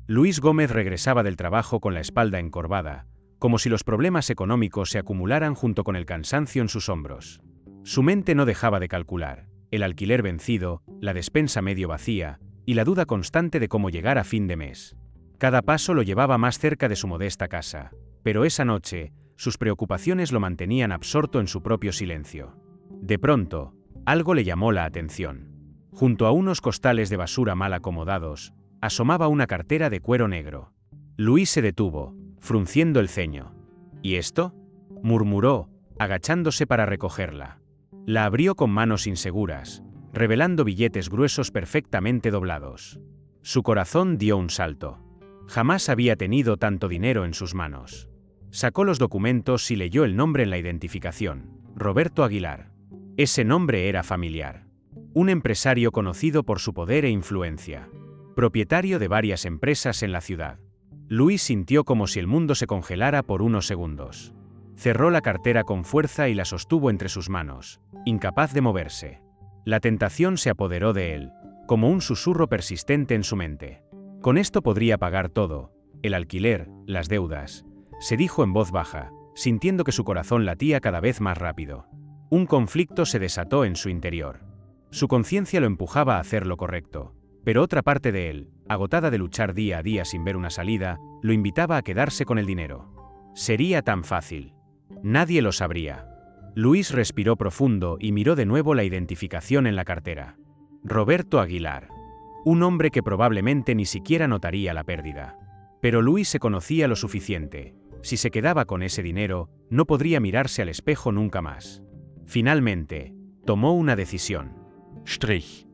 Luis Gómez regresaba del trabajo con la espalda encorvada, como si los problemas económicos se acumularan junto con el cansancio en sus hombros. Su mente no dejaba de calcular: el alquiler vencido, la despensa medio vacía, y la duda constante de cómo llegar a fin de mes. Cada paso lo llevaba más cerca de su modesta casa, pero esa noche, sus preocupaciones lo mantenían absorto en su propio silencio. De pronto, algo le llamó la atención. Junto a unos costales de basura mal acomodados, asomaba una cartera de cuero negro. Luis se detuvo, frunciendo el ceño. ¿Y esto?, murmuró, agachándose para recogerla. La abrió con manos inseguras, revelando billetes gruesos perfectamente doblados. Su corazón dio un salto. Jamás había tenido tanto dinero en sus manos. Sacó los documentos y leyó el nombre en la identificación: Roberto Aguilar. Ese nombre era familiar. Un empresario conocido por su poder e influencia. Propietario de varias empresas en la ciudad. Luis sintió como si el mundo se congelara por unos segundos. Cerró la cartera con fuerza y la sostuvo entre sus manos, incapaz de moverse. La tentación se apoderó de él, como un susurro persistente en su mente. Con esto podría pagar todo: el alquiler, las deudas, se dijo en voz baja, sintiendo que su corazón latía cada vez más rápido. Un conflicto se desató en su interior. Su conciencia lo empujaba a hacer lo correcto, pero otra parte de él, agotada de luchar día a día sin ver una salida, lo invitaba a quedarse con el dinero. Sería tan fácil. Nadie lo sabría. Luis respiró profundo y miró de nuevo la identificación en la cartera. Roberto Aguilar. Un hombre que probablemente ni siquiera notaría la pérdida. Pero Luis se conocía lo suficiente. Si se quedaba con ese dinero, no podría mirarse al espejo nunca más. Finalmente, tomó una decisión. Strich.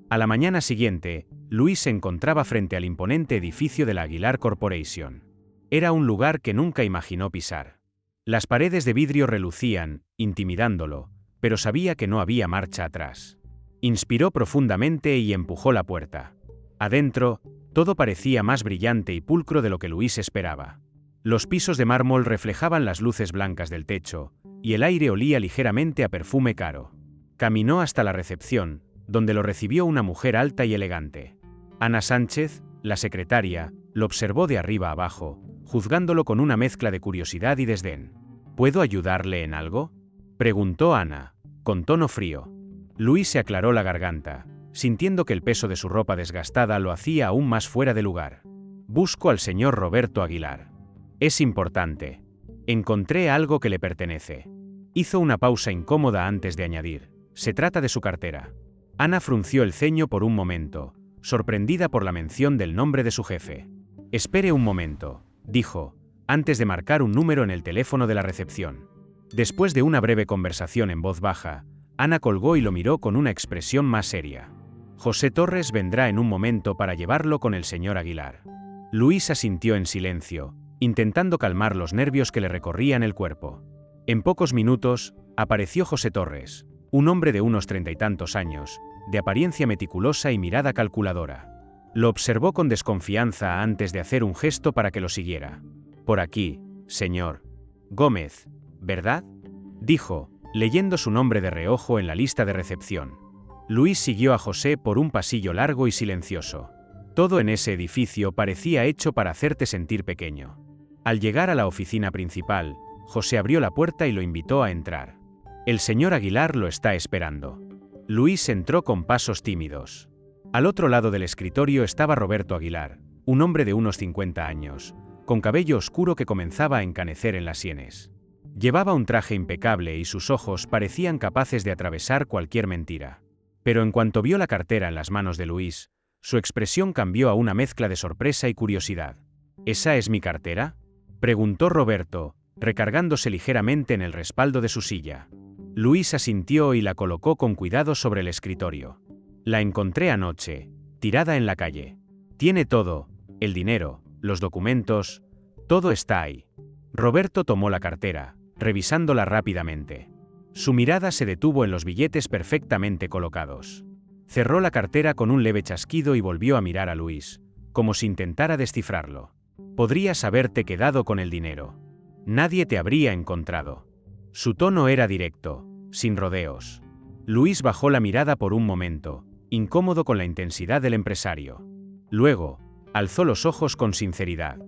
A la mañana siguiente, Luis se encontraba frente al imponente edificio de la Aguilar Corporation. Era un lugar que nunca imaginó pisar. Las paredes de vidrio relucían, intimidándolo, pero sabía que no había marcha atrás. Inspiró profundamente y empujó la puerta. Adentro, todo parecía más brillante y pulcro de lo que Luis esperaba. Los pisos de mármol reflejaban las luces blancas del techo, y el aire olía ligeramente a perfume caro. Caminó hasta la recepción, donde lo recibió una mujer alta y elegante. Ana Sánchez, la secretaria, lo observó de arriba abajo, juzgándolo con una mezcla de curiosidad y desdén. ¿Puedo ayudarle en algo?, preguntó Ana, con tono frío. Luis se aclaró la garganta, sintiendo que el peso de su ropa desgastada lo hacía aún más fuera de lugar. Busco al señor Roberto Aguilar. Es importante. Encontré algo que le pertenece. Hizo una pausa incómoda antes de añadir: se trata de su cartera. Ana frunció el ceño por un momento, sorprendida por la mención del nombre de su jefe. Espere un momento, dijo, antes de marcar un número en el teléfono de la recepción. Después de una breve conversación en voz baja, Ana colgó y lo miró con una expresión más seria. José Torres vendrá en un momento para llevarlo con el señor Aguilar. Luis asintió en silencio, intentando calmar los nervios que le recorrían el cuerpo. En pocos minutos, apareció José Torres, un hombre de unos 30 y tantos años, de apariencia meticulosa y mirada calculadora. Lo observó con desconfianza antes de hacer un gesto para que lo siguiera. Por aquí, señor Gómez, ¿verdad?, dijo, leyendo su nombre de reojo en la lista de recepción. Luis siguió a José por un pasillo largo y silencioso. Todo en ese edificio parecía hecho para hacerte sentir pequeño. Al llegar a la oficina principal, José abrió la puerta y lo invitó a entrar. El señor Aguilar lo está esperando. Luis entró con pasos tímidos. Al otro lado del escritorio estaba Roberto Aguilar, un hombre de unos 50 años, con cabello oscuro que comenzaba a encanecer en las sienes. Llevaba un traje impecable y sus ojos parecían capaces de atravesar cualquier mentira. Pero en cuanto vio la cartera en las manos de Luis, su expresión cambió a una mezcla de sorpresa y curiosidad. ¿Esa es mi cartera?, preguntó Roberto, recargándose ligeramente en el respaldo de su silla. Luis asintió y la colocó con cuidado sobre el escritorio. La encontré anoche, tirada en la calle. Tiene todo: el dinero, los documentos, todo está ahí. Roberto tomó la cartera, revisándola rápidamente. Su mirada se detuvo en los billetes perfectamente colocados. Cerró la cartera con un leve chasquido y volvió a mirar a Luis, como si intentara descifrarlo. Podrías haberte quedado con el dinero. Nadie te habría encontrado. Su tono era directo, sin rodeos. Luis bajó la mirada por un momento, incómodo con la intensidad del empresario. Luego, Alzó los ojos con sinceridad.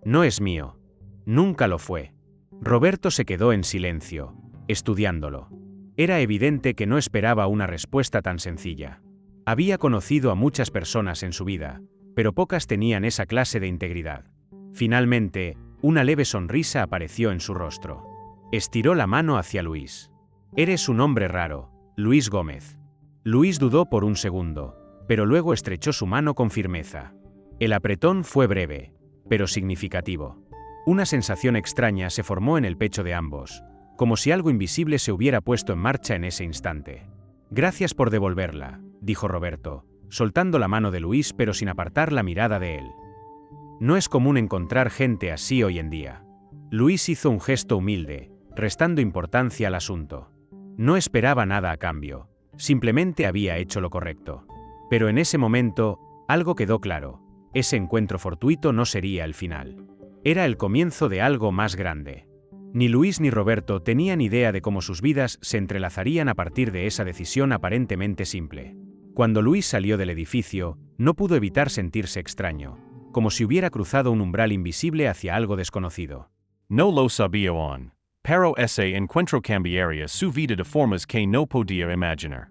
No es mío. Nunca lo fue. Roberto se quedó en silencio, estudiándolo. Era evidente que no esperaba una respuesta tan sencilla. Había conocido a muchas personas en su vida, pero pocas tenían esa clase de integridad. Finalmente, una leve sonrisa apareció en su rostro. Estiró la mano hacia Luis. Eres un hombre raro, Luis Gómez. Luis dudó por un segundo, pero luego estrechó su mano con firmeza. El apretón fue breve, pero significativo. Una sensación extraña se formó en el pecho de ambos, como si algo invisible se hubiera puesto en marcha en ese instante. Gracias por devolverla, dijo Roberto, soltando la mano de Luis pero sin apartar la mirada de él. No es común encontrar gente así hoy en día. Luis hizo un gesto humilde, restando importancia al asunto. No esperaba nada a cambio, simplemente había hecho lo correcto. Pero en ese momento, algo quedó claro: ese encuentro fortuito no sería el final. Era el comienzo de algo más grande. Ni Luis ni Roberto tenían idea de cómo sus vidas se entrelazarían a partir de esa decisión aparentemente simple. Cuando Luis salió del edificio, no pudo evitar sentirse extraño, como si hubiera cruzado un umbral invisible hacia algo desconocido. No lo sabía aún, pero ese encuentro cambiaría su vida de formas que no podía imaginar.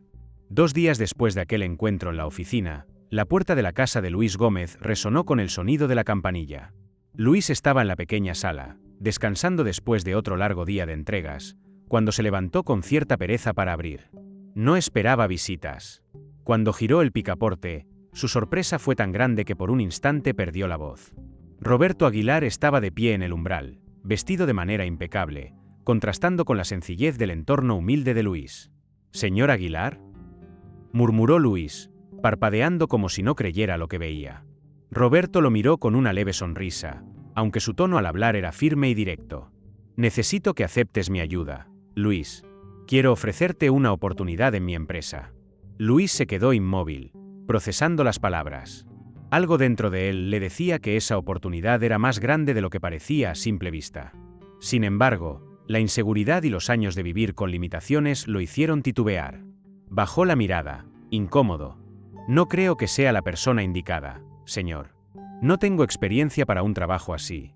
2 días después de aquel encuentro en la oficina, la puerta de la casa de Luis Gómez resonó con el sonido de la campanilla. Luis estaba en la pequeña sala, descansando después de otro largo día de entregas, cuando se levantó con cierta pereza para abrir. No esperaba visitas. Cuando giró el picaporte, su sorpresa fue tan grande que por un instante perdió la voz. Roberto Aguilar estaba de pie en el umbral, vestido de manera impecable, contrastando con la sencillez del entorno humilde de Luis. «¿Señor Aguilar?», murmuró Luis, parpadeando como si no creyera lo que veía. Roberto lo miró con una leve sonrisa, aunque su tono al hablar era firme y directo. «Necesito que aceptes mi ayuda, Luis. Quiero ofrecerte una oportunidad en mi empresa». Luis se quedó inmóvil, procesando las palabras. Algo dentro de él le decía que esa oportunidad era más grande de lo que parecía a simple vista. Sin embargo, la inseguridad y los años de vivir con limitaciones lo hicieron titubear. Bajó la mirada, incómodo. «No creo que sea la persona indicada, señor. No tengo experiencia para un trabajo así»,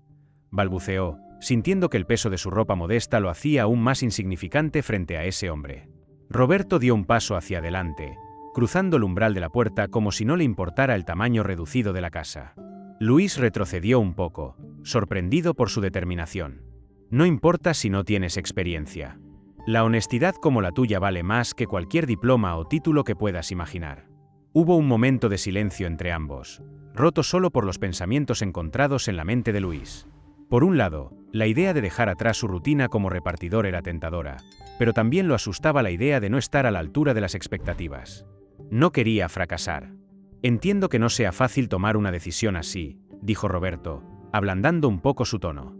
balbuceó, sintiendo que el peso de su ropa modesta lo hacía aún más insignificante frente a ese hombre. Roberto dio un paso hacia adelante, cruzando el umbral de la puerta como si no le importara el tamaño reducido de la casa. Luis retrocedió un poco, sorprendido por su determinación. «No importa si no tienes experiencia. La honestidad como la tuya vale más que cualquier diploma o título que puedas imaginar». Hubo un momento de silencio entre ambos, roto solo por los pensamientos encontrados en la mente de Luis. Por un lado, la idea de dejar atrás su rutina como repartidor era tentadora, pero también lo asustaba la idea de no estar a la altura de las expectativas. No quería fracasar. «Entiendo que no sea fácil tomar una decisión así», dijo Roberto, ablandando un poco su tono.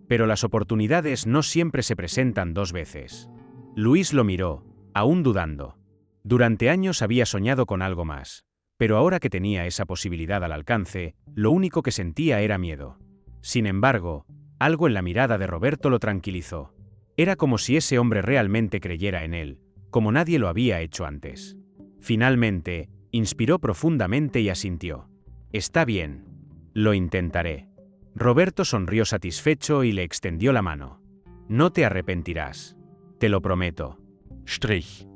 «Pero las oportunidades no siempre se presentan 2 veces». Luis lo miró, aún dudando. Durante años había soñado con algo más, pero ahora que tenía esa posibilidad al alcance, lo único que sentía era miedo. Sin embargo, algo en la mirada de Roberto lo tranquilizó. Era como si ese hombre realmente creyera en él, como nadie lo había hecho antes. Finalmente, inspiró profundamente y asintió. «Está bien. Lo intentaré». Roberto sonrió satisfecho y le extendió la mano. «No te arrepentirás. Te lo prometo». Strich.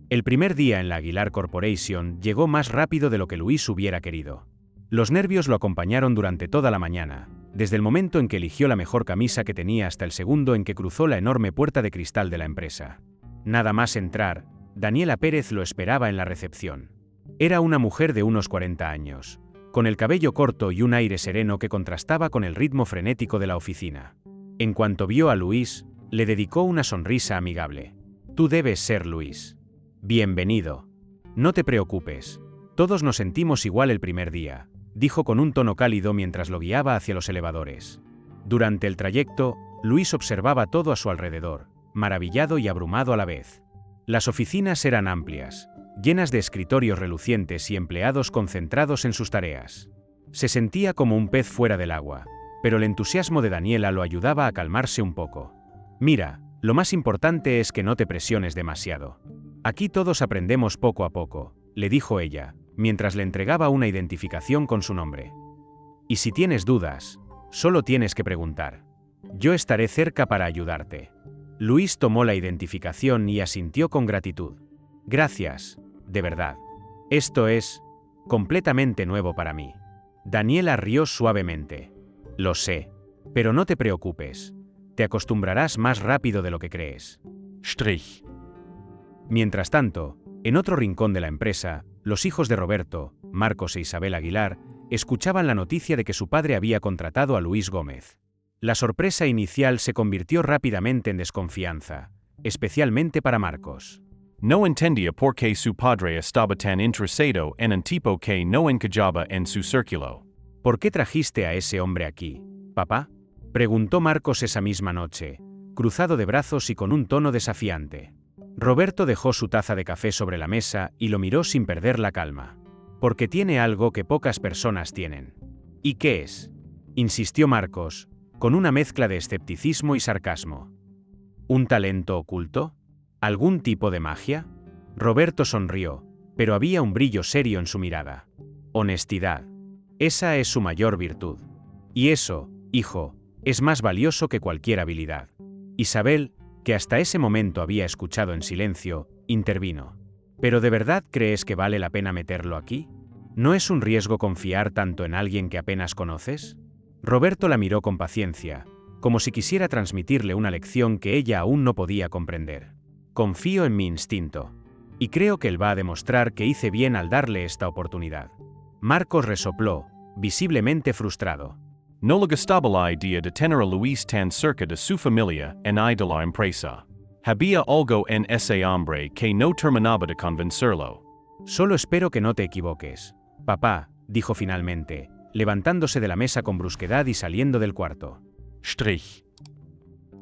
El primer día en la Aguilar Corporation llegó más rápido de lo que Luis hubiera querido. Los nervios lo acompañaron durante toda la mañana, desde el momento en que eligió la mejor camisa que tenía hasta el segundo en que cruzó la enorme puerta de cristal de la empresa. Nada más entrar, Daniela Pérez lo esperaba en la recepción. Era una mujer de unos 40 años, con el cabello corto y un aire sereno que contrastaba con el ritmo frenético de la oficina. En cuanto vio a Luis, le dedicó una sonrisa amigable. «Tú debes ser Luis. Bienvenido. No te preocupes. Todos nos sentimos igual el primer día», dijo con un tono cálido mientras lo guiaba hacia los elevadores. Durante el trayecto, Luis observaba todo a su alrededor, maravillado y abrumado a la vez. Las oficinas eran amplias, llenas de escritorios relucientes y empleados concentrados en sus tareas. Se sentía como un pez fuera del agua, pero el entusiasmo de Daniela lo ayudaba a calmarse un poco. «Mira, lo más importante es que no te presiones demasiado. Aquí todos aprendemos poco a poco», le dijo ella, mientras le entregaba una identificación con su nombre. Y si tienes dudas, solo tienes que preguntar. Yo estaré cerca para ayudarte. Luis tomó la identificación y asintió con gratitud. Gracias, de verdad. Esto es completamente nuevo para mí. Daniela rió suavemente. Lo sé, pero no te preocupes. Te acostumbrarás más rápido de lo que crees. Strich. Mientras tanto, en otro rincón de la empresa, los hijos de Roberto, Marcos e Isabel Aguilar, escuchaban la noticia de que su padre había contratado a Luis Gómez. La sorpresa inicial se convirtió rápidamente en desconfianza, especialmente para Marcos. No entendía por qué su padre estaba tan interesado en un tipo que no encajaba en su círculo. ¿Por qué trajiste a ese hombre aquí, papá? Preguntó Marcos esa misma noche, cruzado de brazos y con un tono desafiante. Roberto dejó su taza de café sobre la mesa y lo miró sin perder la calma. Porque tiene algo que pocas personas tienen. ¿Y qué es? Insistió Marcos, con una mezcla de escepticismo y sarcasmo. ¿Un talento oculto? ¿Algún tipo de magia? Roberto sonrió, pero había un brillo serio en su mirada. Honestidad. Esa es su mayor virtud. Y eso, hijo, es más valioso que cualquier habilidad. Isabel, que hasta ese momento había escuchado en silencio, intervino. ¿Pero de verdad crees que vale la pena meterlo aquí? ¿No es un riesgo confiar tanto en alguien que apenas conoces? Roberto la miró con paciencia, como si quisiera transmitirle una lección que ella aún no podía comprender. Confío en mi instinto. Y creo que él va a demostrar que hice bien al darle esta oportunidad. Marcos resopló, visiblemente frustrado. No le gustaba la idea de tener a Luis tan cerca de su familia en de la empresa. Había algo en ese hombre que no terminaba de convencerlo. Solo espero que no te equivoques, papá, dijo finalmente, levantándose de la mesa con brusquedad y saliendo del cuarto. Strich.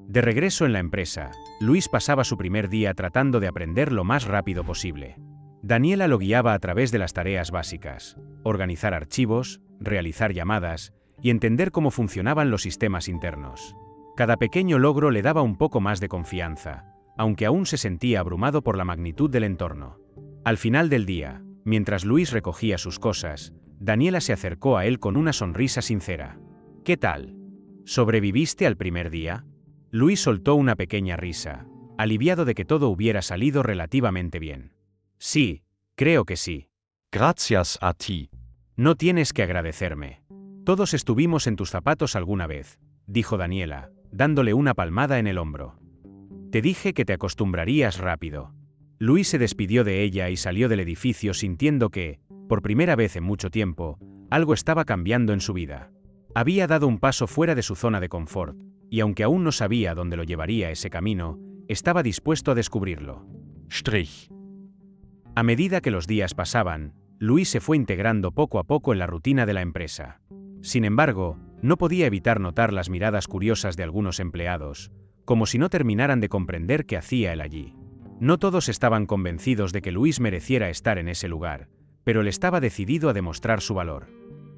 De regreso en la empresa, Luis pasaba su primer día tratando de aprender lo más rápido posible. Daniela lo guiaba a través de las tareas básicas: organizar archivos, realizar llamadas y entender cómo funcionaban los sistemas internos. Cada pequeño logro le daba un poco más de confianza, aunque aún se sentía abrumado por la magnitud del entorno. Al final del día, mientras Luis recogía sus cosas, Daniela se acercó a él con una sonrisa sincera. ¿Qué tal? ¿Sobreviviste al primer día? Luis soltó una pequeña risa, aliviado de que todo hubiera salido relativamente bien. Sí, creo que sí. Gracias a ti. No tienes que agradecerme. Todos estuvimos en tus zapatos alguna vez, dijo Daniela, dándole una palmada en el hombro. Te dije que te acostumbrarías rápido. Luis se despidió de ella y salió del edificio sintiendo que, por primera vez en mucho tiempo, algo estaba cambiando en su vida. Había dado un paso fuera de su zona de confort, y aunque aún no sabía dónde lo llevaría ese camino, estaba dispuesto a descubrirlo. Strich. A medida que los días pasaban, Luis se fue integrando poco a poco en la rutina de la empresa. Sin embargo, no podía evitar notar las miradas curiosas de algunos empleados, como si no terminaran de comprender qué hacía él allí. No todos estaban convencidos de que Luis mereciera estar en ese lugar, pero él estaba decidido a demostrar su valor.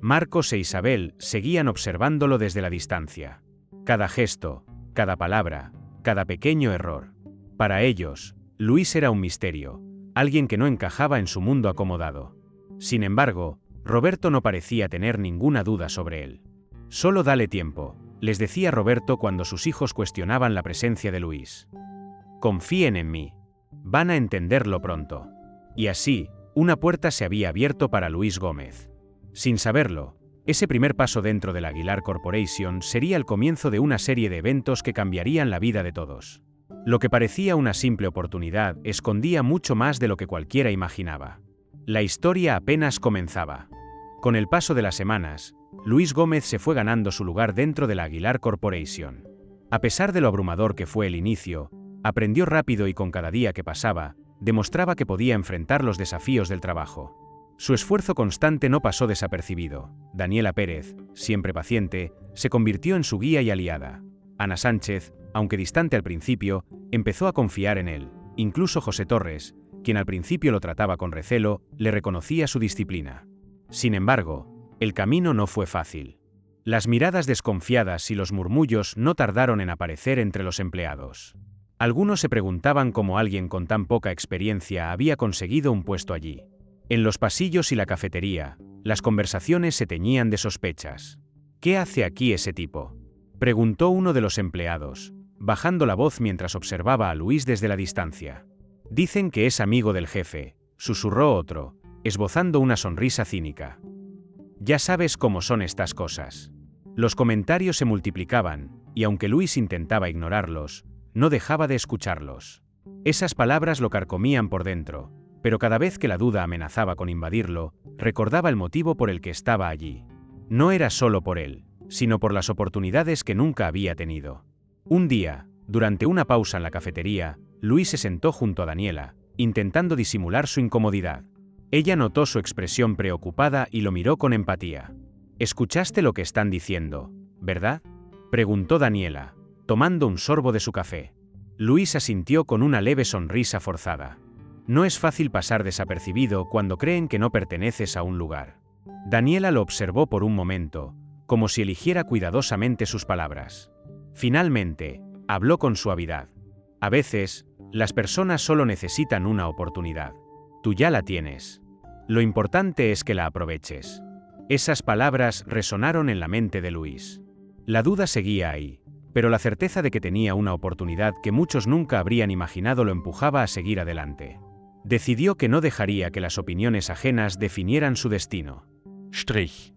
Marcos e Isabel seguían observándolo desde la distancia. Cada gesto, cada palabra, cada pequeño error. Para ellos, Luis era un misterio, alguien que no encajaba en su mundo acomodado. Sin embargo, Roberto no parecía tener ninguna duda sobre él. Solo dale tiempo, les decía Roberto cuando sus hijos cuestionaban la presencia de Luis. Confíen en mí. Van a entenderlo pronto. Y así, una puerta se había abierto para Luis Gómez. Sin saberlo, ese primer paso dentro de la Aguilar Corporation sería el comienzo de una serie de eventos que cambiarían la vida de todos. Lo que parecía una simple oportunidad escondía mucho más de lo que cualquiera imaginaba. La historia apenas comenzaba. Con el paso de las semanas, Luis Gómez se fue ganando su lugar dentro de la Aguilar Corporation. A pesar de lo abrumador que fue el inicio, aprendió rápido y con cada día que pasaba, demostraba que podía enfrentar los desafíos del trabajo. Su esfuerzo constante no pasó desapercibido. Daniela Pérez, siempre paciente, se convirtió en su guía y aliada. Ana Sánchez, aunque distante al principio, empezó a confiar en él. Incluso José Torres, quien al principio lo trataba con recelo, le reconocía su disciplina. Sin embargo, el camino no fue fácil. Las miradas desconfiadas y los murmullos no tardaron en aparecer entre los empleados. Algunos se preguntaban cómo alguien con tan poca experiencia había conseguido un puesto allí. En los pasillos y la cafetería, las conversaciones se teñían de sospechas. ¿Qué hace aquí ese tipo?, preguntó uno de los empleados, bajando la voz mientras observaba a Luis desde la distancia. Dicen que es amigo del jefe, susurró otro, esbozando una sonrisa cínica. Ya sabes cómo son estas cosas. Los comentarios se multiplicaban, y aunque Luis intentaba ignorarlos, no dejaba de escucharlos. Esas palabras lo carcomían por dentro, pero cada vez que la duda amenazaba con invadirlo, recordaba el motivo por el que estaba allí. No era solo por él, sino por las oportunidades que nunca había tenido. Un día, durante una pausa en la cafetería, Luis se sentó junto a Daniela, intentando disimular su incomodidad. Ella notó su expresión preocupada y lo miró con empatía. «¿Escuchaste lo que están diciendo, verdad?», preguntó Daniela, tomando un sorbo de su café. Luis asintió con una leve sonrisa forzada. No es fácil pasar desapercibido cuando creen que no perteneces a un lugar. Daniela lo observó por un momento, como si eligiera cuidadosamente sus palabras. Finalmente, habló con suavidad. A veces, las personas solo necesitan una oportunidad. Tú ya la tienes. Lo importante es que la aproveches. Esas palabras resonaron en la mente de Luis. La duda seguía ahí, pero la certeza de que tenía una oportunidad que muchos nunca habrían imaginado lo empujaba a seguir adelante. Decidió que no dejaría que las opiniones ajenas definieran su destino. Strich.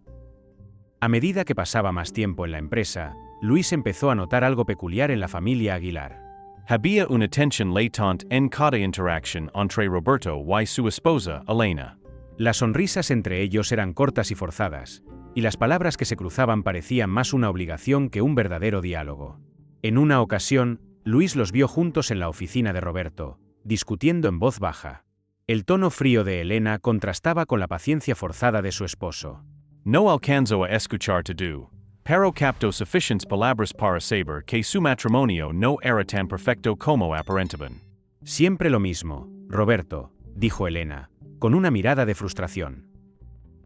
A medida que pasaba más tiempo en la empresa, Luis empezó a notar algo peculiar en la familia Aguilar. Había una tensión latente en cada interacción entre Roberto y su esposa, Elena. Las sonrisas entre ellos eran cortas y forzadas, y las palabras que se cruzaban parecían más una obligación que un verdadero diálogo. En una ocasión, Luis los vio juntos en la oficina de Roberto, discutiendo en voz baja. El tono frío de Elena contrastaba con la paciencia forzada de su esposo. No alcanzó a escuchar todo, pero captó suficientes palabras para saber que su matrimonio no era tan perfecto como aparentaban. Siempre lo mismo, Roberto, dijo Elena, con una mirada de frustración.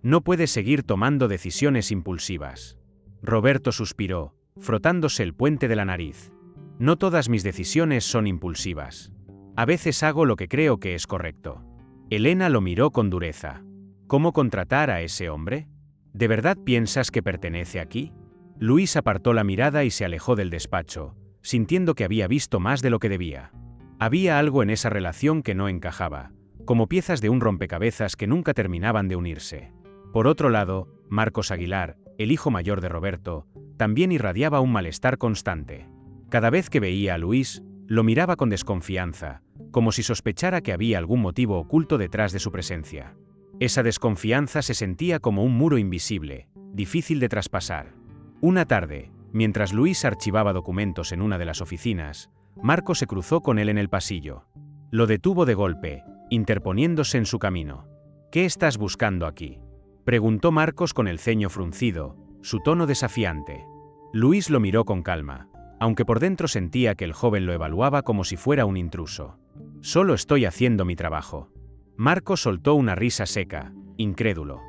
No puedes seguir tomando decisiones impulsivas. Roberto suspiró, frotándose el puente de la nariz. No todas mis decisiones son impulsivas. A veces hago lo que creo que es correcto. Elena lo miró con dureza. ¿Cómo contratar a ese hombre? ¿De verdad piensas que pertenece aquí? Luis apartó la mirada y se alejó del despacho, sintiendo que había visto más de lo que debía. Había algo en esa relación que no encajaba, como piezas de un rompecabezas que nunca terminaban de unirse. Por otro lado, Marcos Aguilar, el hijo mayor de Roberto, también irradiaba un malestar constante. Cada vez que veía a Luis, lo miraba con desconfianza, como si sospechara que había algún motivo oculto detrás de su presencia. Esa desconfianza se sentía como un muro invisible, difícil de traspasar. Una tarde, mientras Luis archivaba documentos en una de las oficinas, Marcos se cruzó con él en el pasillo. Lo detuvo de golpe, interponiéndose en su camino. «¿Qué estás buscando aquí?», preguntó Marcos con el ceño fruncido, su tono desafiante. Luis lo miró con calma, aunque por dentro sentía que el joven lo evaluaba como si fuera un intruso. «Solo estoy haciendo mi trabajo». Marcos soltó una risa seca, incrédulo.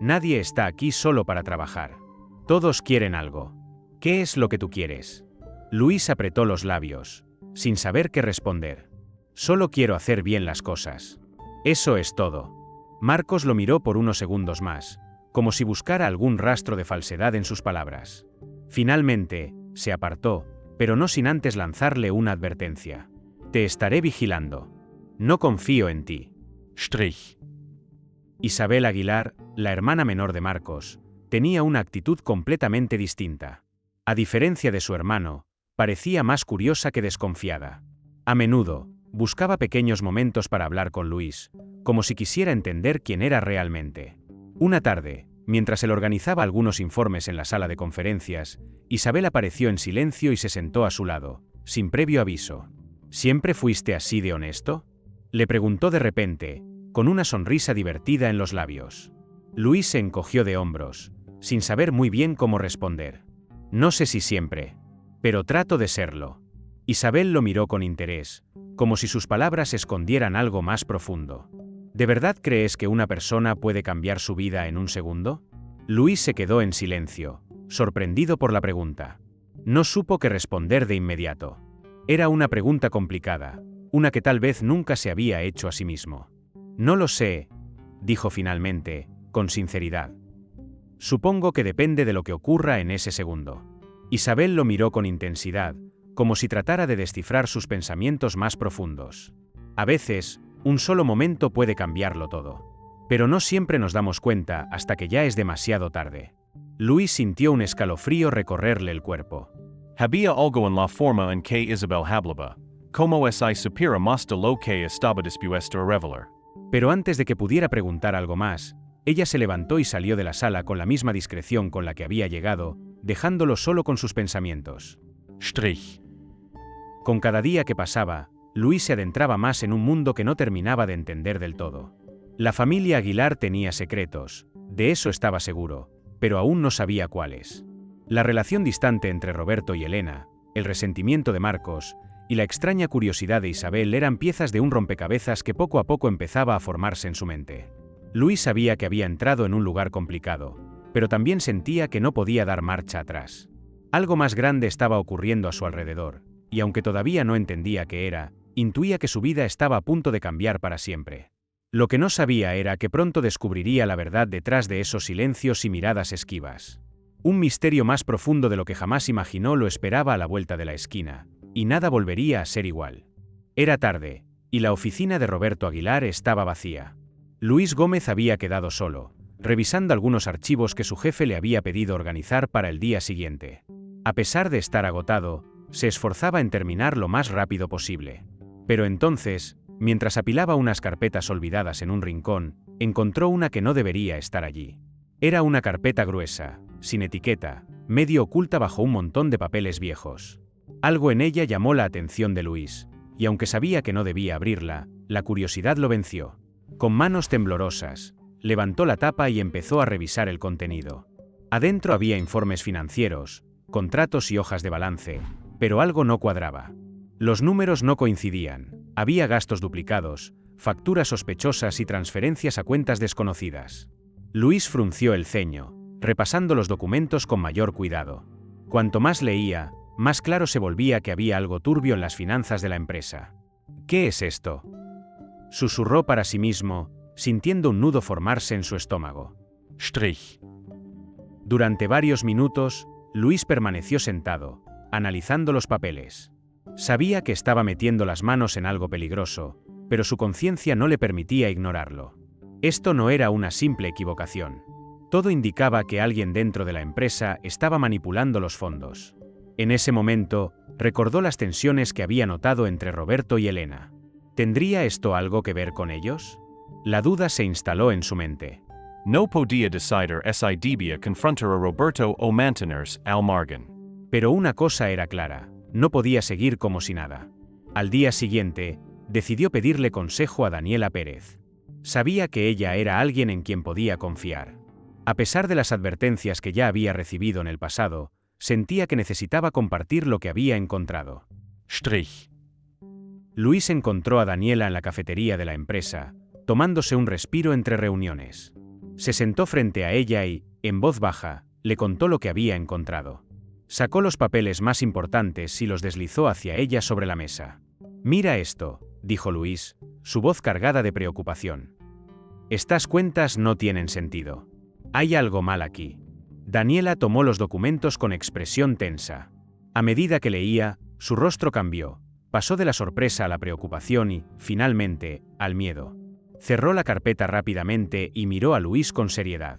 «Nadie está aquí solo para trabajar. Todos quieren algo. ¿Qué es lo que tú quieres?». Luis apretó los labios, sin saber qué responder. «Solo quiero hacer bien las cosas. Eso es todo». Marcos lo miró por unos segundos más, como si buscara algún rastro de falsedad en sus palabras. Finalmente, se apartó, pero no sin antes lanzarle una advertencia. «Te estaré vigilando. No confío en ti». Strich. Isabel Aguilar, la hermana menor de Marcos, tenía una actitud completamente distinta. A diferencia de su hermano, parecía más curiosa que desconfiada. A menudo, buscaba pequeños momentos para hablar con Luis, como si quisiera entender quién era realmente. Una tarde, mientras él organizaba algunos informes en la sala de conferencias, Isabel apareció en silencio y se sentó a su lado, sin previo aviso. «¿Siempre fuiste así de honesto?», le preguntó de repente, con una sonrisa divertida en los labios. Luis se encogió de hombros, sin saber muy bien cómo responder. «No sé si siempre, pero trato de serlo». Isabel lo miró con interés, como si sus palabras escondieran algo más profundo. ¿De verdad crees que una persona puede cambiar su vida en un segundo? Luis se quedó en silencio, sorprendido por la pregunta. No supo qué responder de inmediato. Era una pregunta complicada, una que tal vez nunca se había hecho a sí mismo. «No lo sé», dijo finalmente, con sinceridad. Supongo que depende de lo que ocurra en ese segundo. Isabel lo miró con intensidad, como si tratara de descifrar sus pensamientos más profundos. A veces, un solo momento puede cambiarlo todo. Pero no siempre nos damos cuenta hasta que ya es demasiado tarde. Luis sintió un escalofrío recorrerle el cuerpo. Había algo en la forma en que Isabel hablaba, como si supiera más de lo que estaba dispuesto a revelar. Pero antes de que pudiera preguntar algo más, ella se levantó y salió de la sala con la misma discreción con la que había llegado, dejándolo solo con sus pensamientos. Strich. Con cada día que pasaba, Luis se adentraba más en un mundo que no terminaba de entender del todo. La familia Aguilar tenía secretos, de eso estaba seguro, pero aún no sabía cuáles. La relación distante entre Roberto y Elena, el resentimiento de Marcos y la extraña curiosidad de Isabel eran piezas de un rompecabezas que poco a poco empezaba a formarse en su mente. Luis sabía que había entrado en un lugar complicado, pero también sentía que no podía dar marcha atrás. Algo más grande estaba ocurriendo a su alrededor, y aunque todavía no entendía qué era, intuía que su vida estaba a punto de cambiar para siempre. Lo que no sabía era que pronto descubriría la verdad detrás de esos silencios y miradas esquivas. Un misterio más profundo de lo que jamás imaginó lo esperaba a la vuelta de la esquina, y nada volvería a ser igual. Era tarde, y la oficina de Roberto Aguilar estaba vacía. Luis Gómez había quedado solo, revisando algunos archivos que su jefe le había pedido organizar para el día siguiente. A pesar de estar agotado, se esforzaba en terminar lo más rápido posible. Pero entonces, mientras apilaba unas carpetas olvidadas en un rincón, encontró una que no debería estar allí. Era una carpeta gruesa, sin etiqueta, medio oculta bajo un montón de papeles viejos. Algo en ella llamó la atención de Luis, y aunque sabía que no debía abrirla, la curiosidad lo venció. Con manos temblorosas, levantó la tapa y empezó a revisar el contenido. Adentro había informes financieros, contratos y hojas de balance, pero algo no cuadraba. Los números no coincidían, había gastos duplicados, facturas sospechosas y transferencias a cuentas desconocidas. Luis frunció el ceño, repasando los documentos con mayor cuidado. Cuanto más leía, más claro se volvía que había algo turbio en las finanzas de la empresa. ¿Qué es esto?, susurró para sí mismo, sintiendo un nudo formarse en su estómago. Strich. Durante varios minutos, Luis permaneció sentado, analizando los papeles. Sabía que estaba metiendo las manos en algo peligroso, pero su conciencia no le permitía ignorarlo. Esto no era una simple equivocación. Todo indicaba que alguien dentro de la empresa estaba manipulando los fondos. En ese momento, recordó las tensiones que había notado entre Roberto y Elena. ¿Tendría esto algo que ver con ellos? La duda se instaló en su mente. No podía decidir si debía confrontar a Roberto o mantenerse al margen. Pero una cosa era clara, no podía seguir como si nada. Al día siguiente, decidió pedirle consejo a Daniela Pérez. Sabía que ella era alguien en quien podía confiar. A pesar de las advertencias que ya había recibido en el pasado, sentía que necesitaba compartir lo que había encontrado. Strich. Luis encontró a Daniela en la cafetería de la empresa, tomándose un respiro entre reuniones. Se sentó frente a ella y, en voz baja, le contó lo que había encontrado. Sacó los papeles más importantes y los deslizó hacia ella sobre la mesa. «Mira esto», dijo Luis, su voz cargada de preocupación. «Estas cuentas no tienen sentido. Hay algo mal aquí». Daniela tomó los documentos con expresión tensa. A medida que leía, su rostro cambió. Pasó de la sorpresa a la preocupación y, finalmente, al miedo. Cerró la carpeta rápidamente y miró a Luis con seriedad.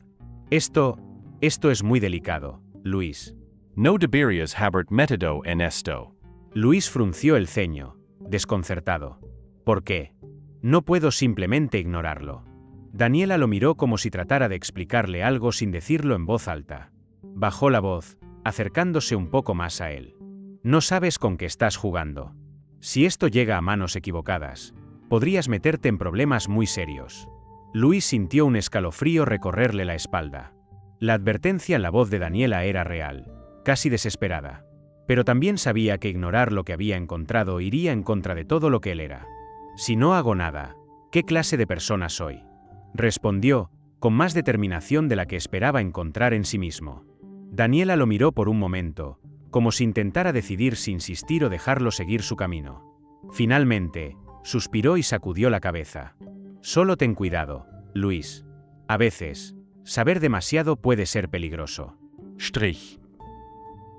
Esto es muy delicado, Luis. No deberías haber metido en esto. Luis frunció el ceño, desconcertado. ¿Por qué? No puedo simplemente ignorarlo. Daniela lo miró como si tratara de explicarle algo sin decirlo en voz alta. Bajó la voz, acercándose un poco más a él. No sabes con qué estás jugando. Si esto llega a manos equivocadas, podrías meterte en problemas muy serios. Luis sintió un escalofrío recorrerle la espalda. La advertencia en la voz de Daniela era real, casi desesperada. Pero también sabía que ignorar lo que había encontrado iría en contra de todo lo que él era. Si no hago nada, ¿qué clase de persona soy?, respondió, con más determinación de la que esperaba encontrar en sí mismo. Daniela lo miró por un momento, como si intentara decidir si insistir o dejarlo seguir su camino. Finalmente, suspiró y sacudió la cabeza. Solo ten cuidado, Luis. A veces, saber demasiado puede ser peligroso. Strich.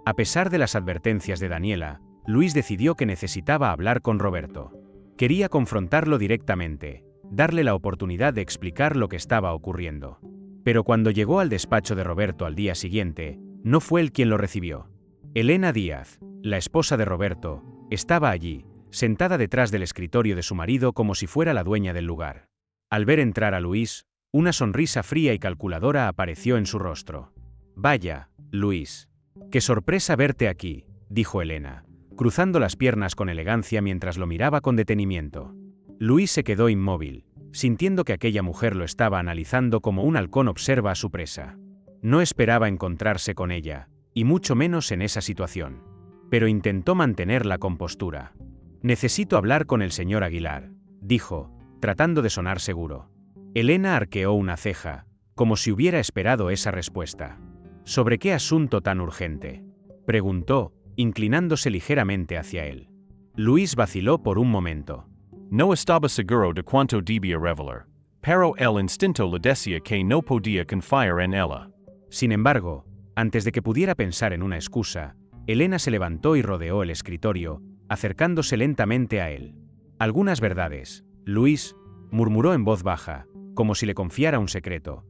A pesar de las advertencias de Daniela, Luis decidió que necesitaba hablar con Roberto. Quería confrontarlo directamente, darle la oportunidad de explicar lo que estaba ocurriendo. Pero cuando llegó al despacho de Roberto al día siguiente, no fue él quien lo recibió. Elena Díaz, la esposa de Roberto, estaba allí, sentada detrás del escritorio de su marido como si fuera la dueña del lugar. Al ver entrar a Luis, una sonrisa fría y calculadora apareció en su rostro. «Vaya, Luis. Qué sorpresa verte aquí», dijo Elena, cruzando las piernas con elegancia mientras lo miraba con detenimiento. Luis se quedó inmóvil, sintiendo que aquella mujer lo estaba analizando como un halcón observa a su presa. No esperaba encontrarse con ella, y mucho menos en esa situación. Pero intentó mantener la compostura. «Necesito hablar con el señor Aguilar», dijo, tratando de sonar seguro. Elena arqueó una ceja, como si hubiera esperado esa respuesta. «¿Sobre qué asunto tan urgente?», preguntó, inclinándose ligeramente hacia él. Luis vaciló por un momento. No estaba seguro de cuánto debía revelar, pero el instinto le decía que no podía confiar en ella. Sin embargo, antes de que pudiera pensar en una excusa, Elena se levantó y rodeó el escritorio, acercándose lentamente a él. «Algunas verdades, Luis», murmuró en voz baja, como si le confiara un secreto.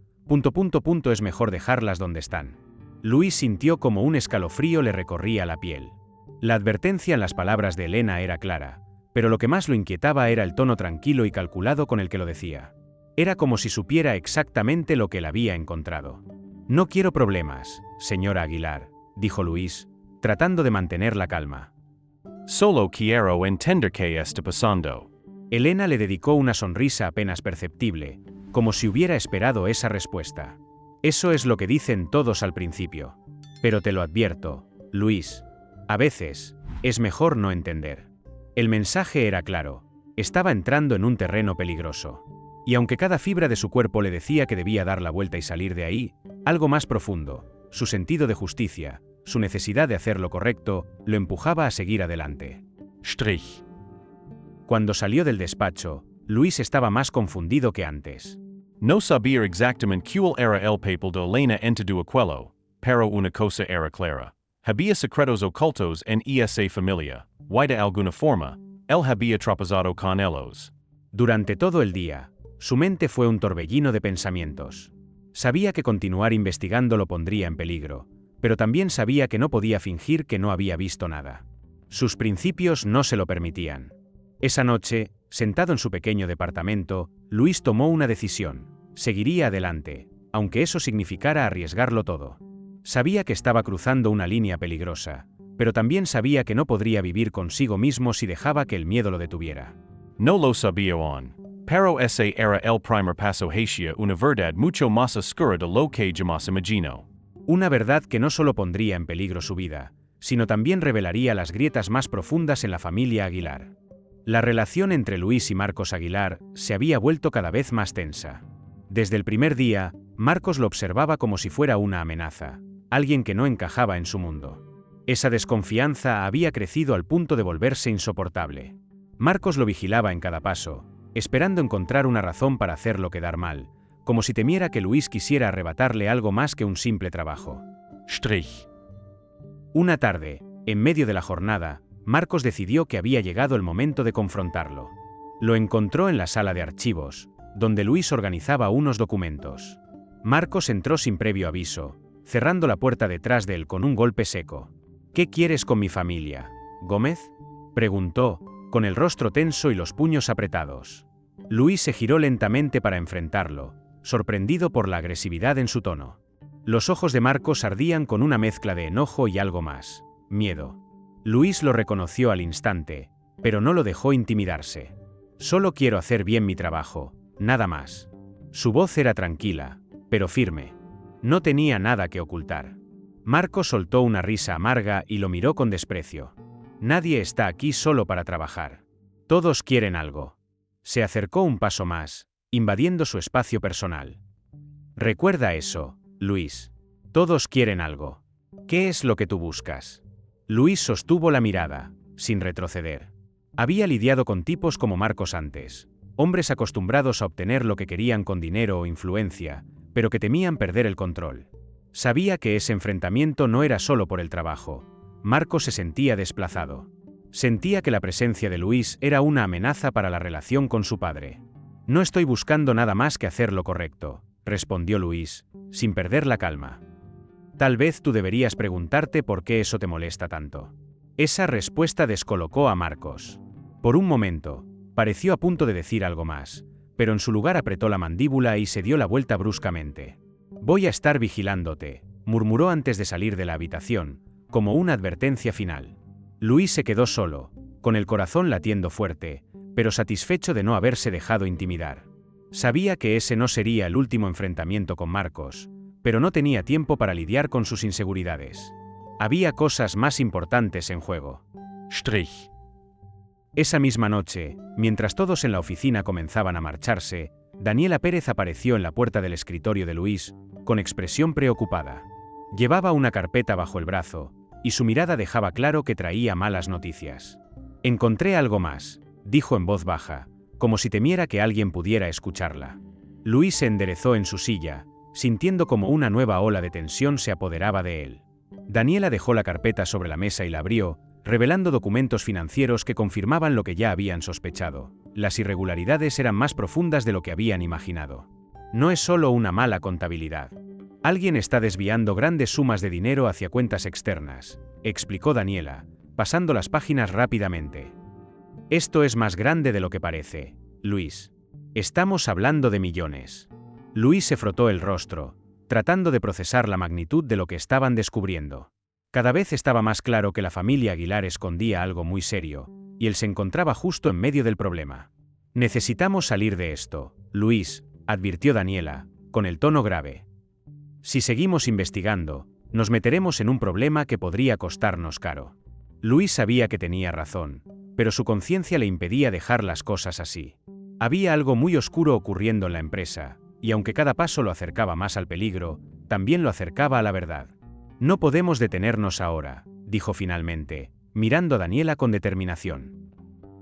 Es mejor dejarlas donde están». Luis sintió como un escalofrío le recorría la piel. La advertencia en las palabras de Elena era clara, pero lo que más lo inquietaba era el tono tranquilo y calculado con el que lo decía. Era como si supiera exactamente lo que él había encontrado. «No quiero problemas, señora Aguilar», dijo Luis, tratando de mantener la calma. «Solo quiero entender qué está pasando». Elena le dedicó una sonrisa apenas perceptible, como si hubiera esperado esa respuesta. «Eso es lo que dicen todos al principio. Pero te lo advierto, Luis, a veces, es mejor no entender». El mensaje era claro, estaba entrando en un terreno peligroso. Y aunque cada fibra de su cuerpo le decía que debía dar la vuelta y salir de ahí, algo más profundo, su sentido de justicia, su necesidad de hacer lo correcto, lo empujaba a seguir adelante. Strich. Cuando salió del despacho, Luis estaba más confundido que antes. No sabía exactamente cuál era el papel de Elena en todo aquello, pero una cosa era clara. Había secretos ocultos en esa familia, y de alguna forma, él había tropezado con ellos. Durante todo el día, su mente fue un torbellino de pensamientos. Sabía que continuar investigando lo pondría en peligro, pero también sabía que no podía fingir que no había visto nada. Sus principios no se lo permitían. Esa noche, sentado en su pequeño departamento, Luis tomó una decisión. Seguiría adelante, aunque eso significara arriesgarlo todo. Sabía que estaba cruzando una línea peligrosa, pero también sabía que no podría vivir consigo mismo si dejaba que el miedo lo detuviera. No lo sabía aún, pero ese era el primer paso hacia una verdad mucho más oscura de lo que jamás imaginó. Una verdad que no solo pondría en peligro su vida, sino también revelaría las grietas más profundas en la familia Aguilar. La relación entre Luis y Marcos Aguilar se había vuelto cada vez más tensa. Desde el primer día, Marcos lo observaba como si fuera una amenaza, alguien que no encajaba en su mundo. Esa desconfianza había crecido al punto de volverse insoportable. Marcos lo vigilaba en cada paso, esperando encontrar una razón para hacerlo quedar mal, como si temiera que Luis quisiera arrebatarle algo más que un simple trabajo. Strich. Una tarde, en medio de la jornada, Marcos decidió que había llegado el momento de confrontarlo. Lo encontró en la sala de archivos, donde Luis organizaba unos documentos. Marcos entró sin previo aviso, cerrando la puerta detrás de él con un golpe seco. «¿Qué quieres con mi familia, Gómez?», preguntó, con el rostro tenso y los puños apretados. Luis se giró lentamente para enfrentarlo, sorprendido por la agresividad en su tono. Los ojos de Marcos ardían con una mezcla de enojo y algo más, miedo. Luis lo reconoció al instante, pero no lo dejó intimidarse. «Solo quiero hacer bien mi trabajo, nada más». Su voz era tranquila, pero firme. No tenía nada que ocultar. Marcos soltó una risa amarga y lo miró con desprecio. «Nadie está aquí solo para trabajar. Todos quieren algo». Se acercó un paso más, invadiendo su espacio personal. «Recuerda eso, Luis. Todos quieren algo. ¿Qué es lo que tú buscas?». Luis sostuvo la mirada, sin retroceder. Había lidiado con tipos como Marcos antes, hombres acostumbrados a obtener lo que querían con dinero o influencia, pero que temían perder el control. Sabía que ese enfrentamiento no era solo por el trabajo. Marcos se sentía desplazado. Sentía que la presencia de Luis era una amenaza para la relación con su padre. No estoy buscando nada más que hacer lo correcto, respondió Luis, sin perder la calma. Tal vez tú deberías preguntarte por qué eso te molesta tanto. Esa respuesta descolocó a Marcos. Por un momento, pareció a punto de decir algo más, pero en su lugar apretó la mandíbula y se dio la vuelta bruscamente. Voy a estar vigilándote, murmuró antes de salir de la habitación, como una advertencia final. Luis se quedó solo, con el corazón latiendo fuerte, pero satisfecho de no haberse dejado intimidar. Sabía que ese no sería el último enfrentamiento con Marcos, pero no tenía tiempo para lidiar con sus inseguridades. Había cosas más importantes en juego. Strich. Esa misma noche, mientras todos en la oficina comenzaban a marcharse, Daniela Pérez apareció en la puerta del escritorio de Luis, con expresión preocupada. Llevaba una carpeta bajo el brazo, y su mirada dejaba claro que traía malas noticias. Encontré algo más, dijo en voz baja, como si temiera que alguien pudiera escucharla. Luis se enderezó en su silla, sintiendo como una nueva ola de tensión se apoderaba de él. Daniela dejó la carpeta sobre la mesa y la abrió, revelando documentos financieros que confirmaban lo que ya habían sospechado. Las irregularidades eran más profundas de lo que habían imaginado. No es solo una mala contabilidad. Alguien está desviando grandes sumas de dinero hacia cuentas externas, explicó Daniela, pasando las páginas rápidamente. Esto es más grande de lo que parece, Luis. Estamos hablando de millones. Luis se frotó el rostro, tratando de procesar la magnitud de lo que estaban descubriendo. Cada vez estaba más claro que la familia Aguilar escondía algo muy serio, y él se encontraba justo en medio del problema. Necesitamos salir de esto, Luis, advirtió Daniela, con el tono grave. Si seguimos investigando, nos meteremos en un problema que podría costarnos caro. Luis sabía que tenía razón, pero su conciencia le impedía dejar las cosas así. Había algo muy oscuro ocurriendo en la empresa, y aunque cada paso lo acercaba más al peligro, también lo acercaba a la verdad. No podemos detenernos ahora, dijo finalmente, mirando a Daniela con determinación.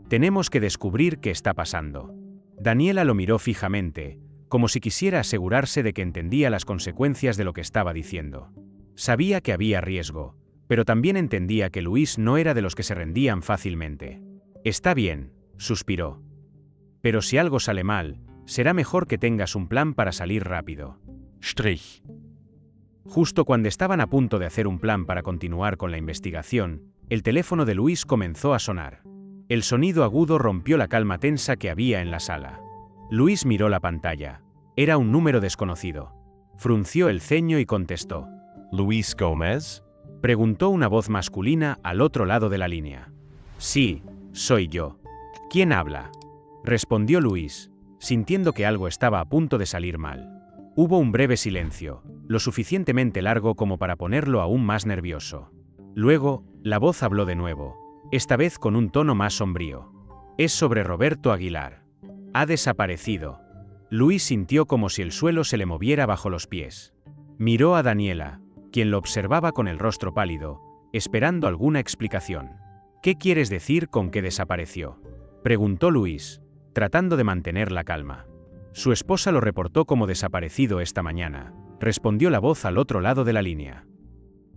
Tenemos que descubrir qué está pasando. Daniela lo miró fijamente, como si quisiera asegurarse de que entendía las consecuencias de lo que estaba diciendo. Sabía que había riesgo, pero también entendía que Luis no era de los que se rendían fácilmente. Está bien, suspiró. Pero si algo sale mal, será mejor que tengas un plan para salir rápido. Strich. Justo cuando estaban a punto de hacer un plan para continuar con la investigación, el teléfono de Luis comenzó a sonar. El sonido agudo rompió la calma tensa que había en la sala. Luis miró la pantalla. Era un número desconocido. Frunció el ceño y contestó. Luis Gómez? Preguntó una voz masculina al otro lado de la línea. Sí, soy yo. ¿Quién habla? Respondió Luis, sintiendo que algo estaba a punto de salir mal. Hubo un breve silencio, lo suficientemente largo como para ponerlo aún más nervioso. Luego, la voz habló de nuevo, esta vez con un tono más sombrío. Es sobre Roberto Aguilar. Ha desaparecido. Luis sintió como si el suelo se le moviera bajo los pies. Miró a Daniela, quien lo observaba con el rostro pálido, esperando alguna explicación. ¿Qué quieres decir con que desapareció?, preguntó Luis, tratando de mantener la calma. Su esposa lo reportó como desaparecido esta mañana, respondió la voz al otro lado de la línea.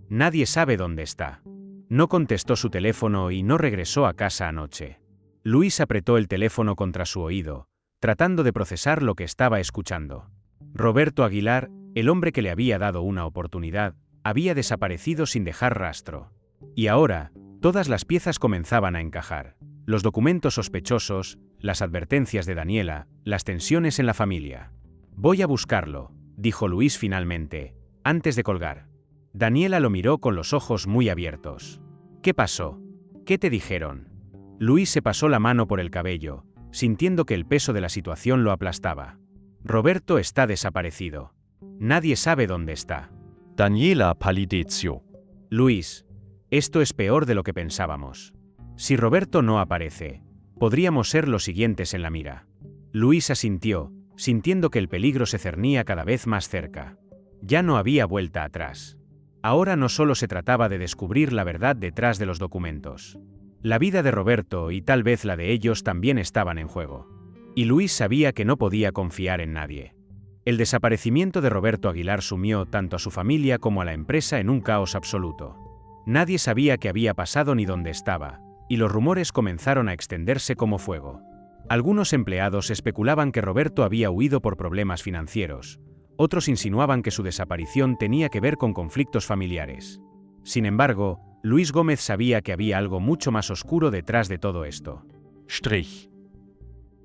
Nadie sabe dónde está. No contestó su teléfono y no regresó a casa anoche. Luis apretó el teléfono contra su oído, tratando de procesar lo que estaba escuchando. Roberto Aguilar, el hombre que le había dado una oportunidad, había desaparecido sin dejar rastro. Y ahora, todas las piezas comenzaban a encajar. Los documentos sospechosos, las advertencias de Daniela, las tensiones en la familia. Voy a buscarlo, dijo Luis finalmente, antes de colgar. Daniela lo miró con los ojos muy abiertos. ¿Qué pasó? ¿Qué te dijeron? Luis se pasó la mano por el cabello, sintiendo que el peso de la situación lo aplastaba. Roberto está desaparecido. Nadie sabe dónde está. Daniela palideció. Luis, esto es peor de lo que pensábamos. Si Roberto no aparece, podríamos ser los siguientes en la mira. Luis asintió, sintiendo que el peligro se cernía cada vez más cerca. Ya no había vuelta atrás. Ahora no solo se trataba de descubrir la verdad detrás de los documentos. La vida de Roberto y tal vez la de ellos también estaban en juego. Y Luis sabía que no podía confiar en nadie. El desaparecimiento de Roberto Aguilar sumió tanto a su familia como a la empresa en un caos absoluto. Nadie sabía qué había pasado ni dónde estaba, y los rumores comenzaron a extenderse como fuego. Algunos empleados especulaban que Roberto había huido por problemas financieros, otros insinuaban que su desaparición tenía que ver con conflictos familiares. Sin embargo, Luis Gómez sabía que había algo mucho más oscuro detrás de todo esto.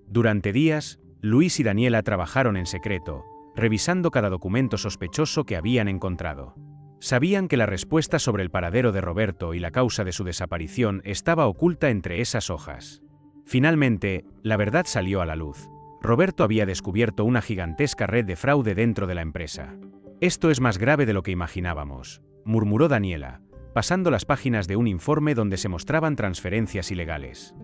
Durante días, Luis y Daniela trabajaron en secreto, revisando cada documento sospechoso que habían encontrado. Sabían que la respuesta sobre el paradero de Roberto y la causa de su desaparición estaba oculta entre esas hojas. Finalmente, la verdad salió a la luz. Roberto había descubierto una gigantesca red de fraude dentro de la empresa. «Esto es más grave de lo que imaginábamos», murmuró Daniela, pasando las páginas de un informe donde se mostraban transferencias ilegales.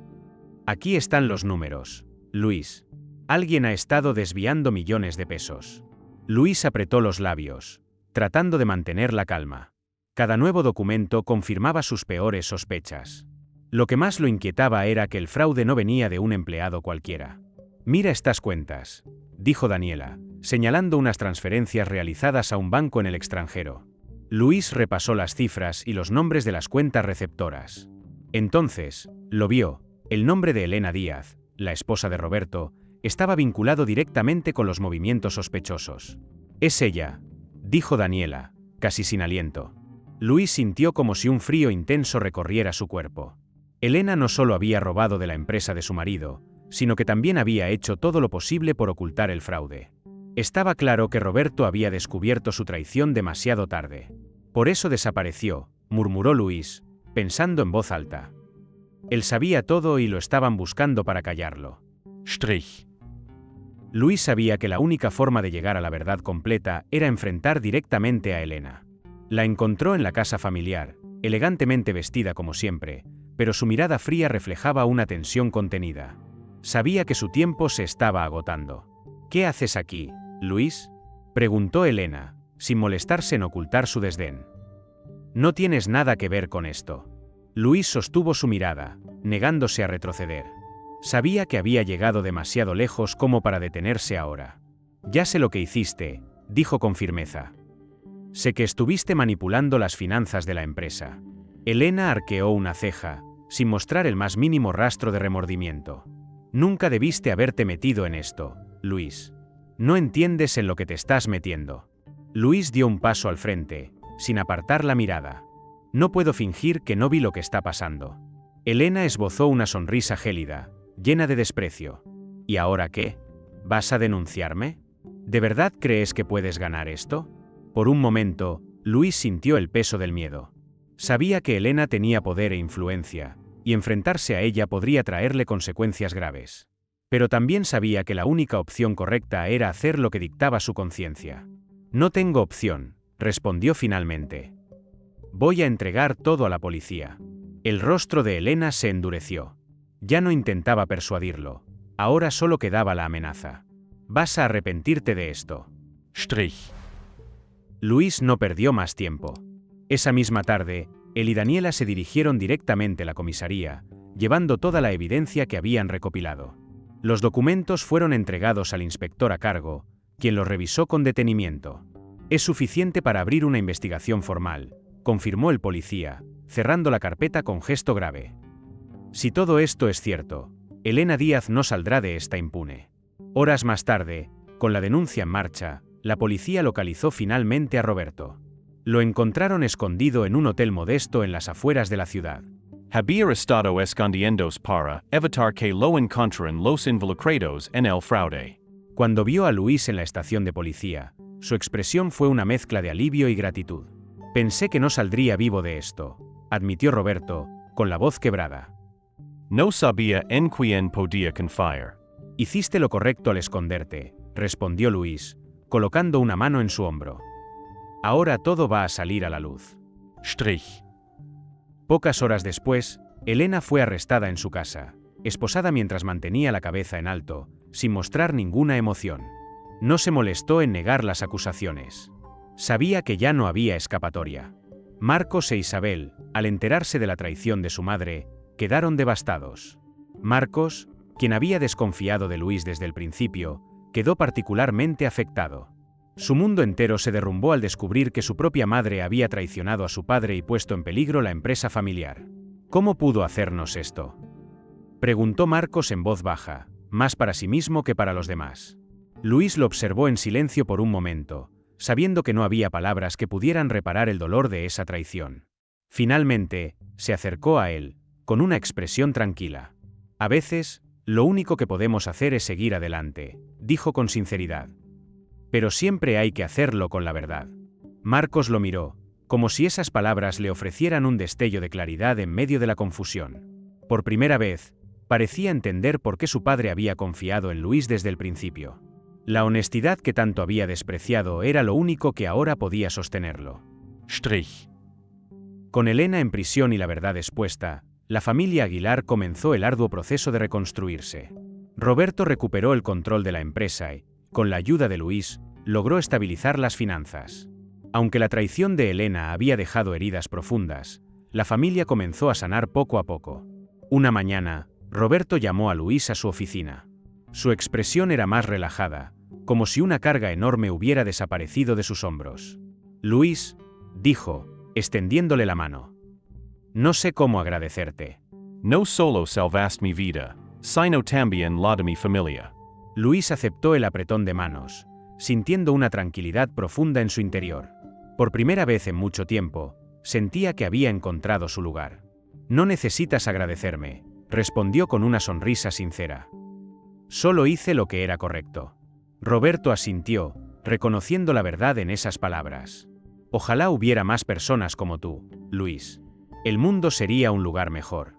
«Aquí están los números, Luis. Alguien ha estado desviando millones de pesos». Luis apretó los labios, tratando de mantener la calma. Cada nuevo documento confirmaba sus peores sospechas. Lo que más lo inquietaba era que el fraude no venía de un empleado cualquiera. «Mira estas cuentas», dijo Daniela, señalando unas transferencias realizadas a un banco en el extranjero. Luis repasó las cifras y los nombres de las cuentas receptoras. Entonces, lo vio, el nombre de Elena Díaz, la esposa de Roberto, estaba vinculado directamente con los movimientos sospechosos. «Es ella», dijo Daniela, casi sin aliento. Luis sintió como si un frío intenso recorriera su cuerpo. Elena no solo había robado de la empresa de su marido, sino que también había hecho todo lo posible por ocultar el fraude. Estaba claro que Roberto había descubierto su traición demasiado tarde. «Por eso desapareció», murmuró Luis, pensando en voz alta. Él sabía todo y lo estaban buscando para callarlo. Luis sabía que la única forma de llegar a la verdad completa era enfrentar directamente a Elena. La encontró en la casa familiar, elegantemente vestida como siempre, pero su mirada fría reflejaba una tensión contenida. Sabía que su tiempo se estaba agotando. «¿Qué haces aquí, Luis?», preguntó Elena, sin molestarse en ocultar su desdén. «No tienes nada que ver con esto». Luis sostuvo su mirada, negándose a retroceder. Sabía que había llegado demasiado lejos como para detenerse ahora. «Ya sé lo que hiciste», dijo con firmeza. «Sé que estuviste manipulando las finanzas de la empresa». Elena arqueó una ceja, sin mostrar el más mínimo rastro de remordimiento. «Nunca debiste haberte metido en esto, Luis. No entiendes en lo que te estás metiendo». Luis dio un paso al frente, sin apartar la mirada. «No puedo fingir que no vi lo que está pasando». Elena esbozó una sonrisa gélida, llena de desprecio. «¿Y ahora qué? ¿Vas a denunciarme? ¿De verdad crees que puedes ganar esto?». Por un momento, Luis sintió el peso del miedo. Sabía que Elena tenía poder e influencia, y enfrentarse a ella podría traerle consecuencias graves. Pero también sabía que la única opción correcta era hacer lo que dictaba su conciencia. «No tengo opción», respondió finalmente. «Voy a entregar todo a la policía». El rostro de Elena se endureció. Ya no intentaba persuadirlo, ahora solo quedaba la amenaza. «Vas a arrepentirte de esto». Luis no perdió más tiempo. Esa misma tarde, él y Daniela se dirigieron directamente a la comisaría, llevando toda la evidencia que habían recopilado. Los documentos fueron entregados al inspector a cargo, quien los revisó con detenimiento. «Es suficiente para abrir una investigación formal», confirmó el policía, cerrando la carpeta con gesto grave. «Si todo esto es cierto, Elena Díaz no saldrá de esta impune». Horas más tarde, con la denuncia en marcha, la policía localizó finalmente a Roberto. Lo encontraron escondido en un hotel modesto en las afueras de la ciudad. Había estado escondiéndose para evitar que lo encontraran los involucrados en el fraude. Cuando vio a Luis en la estación de policía, su expresión fue una mezcla de alivio y gratitud. «Pensé que no saldría vivo de esto», admitió Roberto, con la voz quebrada. «No sabía en quién podía confiar». «Hiciste lo correcto al esconderte», respondió Luis, colocando una mano en su hombro. «Ahora todo va a salir a la luz». Pocas horas después, Elena fue arrestada en su casa, esposada mientras mantenía la cabeza en alto, sin mostrar ninguna emoción. No se molestó en negar las acusaciones. Sabía que ya no había escapatoria. Marcos e Isabel, al enterarse de la traición de su madre, quedaron devastados. Marcos, quien había desconfiado de Luis desde el principio, quedó particularmente afectado. Su mundo entero se derrumbó al descubrir que su propia madre había traicionado a su padre y puesto en peligro la empresa familiar. ¿Cómo pudo hacernos esto?, preguntó Marcos en voz baja, más para sí mismo que para los demás. Luis lo observó en silencio por un momento, sabiendo que no había palabras que pudieran reparar el dolor de esa traición. Finalmente, se acercó a él, con una expresión tranquila. A veces, lo único que podemos hacer es seguir adelante, dijo con sinceridad. Pero siempre hay que hacerlo con la verdad. Marcos lo miró, como si esas palabras le ofrecieran un destello de claridad en medio de la confusión. Por primera vez, parecía entender por qué su padre había confiado en Luis desde el principio. La honestidad que tanto había despreciado era lo único que ahora podía sostenerlo. Strich. Con Elena en prisión y la verdad expuesta, la familia Aguilar comenzó el arduo proceso de reconstruirse. Roberto recuperó el control de la empresa y, con la ayuda de Luis, logró estabilizar las finanzas. Aunque la traición de Elena había dejado heridas profundas, la familia comenzó a sanar poco a poco. Una mañana, Roberto llamó a Luis a su oficina. Su expresión era más relajada, como si una carga enorme hubiera desaparecido de sus hombros. Luis, dijo, extendiéndole la mano. No sé cómo agradecerte. No solo salvaste mi vida, sino también la de mi familia. Luis aceptó el apretón de manos, sintiendo una tranquilidad profunda en su interior. Por primera vez en mucho tiempo, sentía que había encontrado su lugar. No necesitas agradecerme, respondió con una sonrisa sincera. Solo hice lo que era correcto. Roberto asintió, reconociendo la verdad en esas palabras. Ojalá hubiera más personas como tú, Luis. El mundo sería un lugar mejor.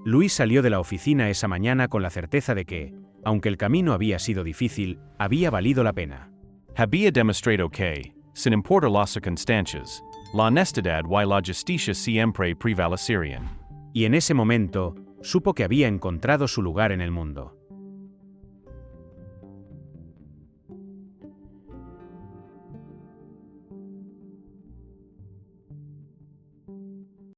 Luis salió de la oficina esa mañana con la certeza de que, aunque el camino había sido difícil, había valido la pena. Había demostrado que, sin importar las circunstancias, la honestidad y la justicia siempre prevalecerían. Y en ese momento, supo que había encontrado su lugar en el mundo.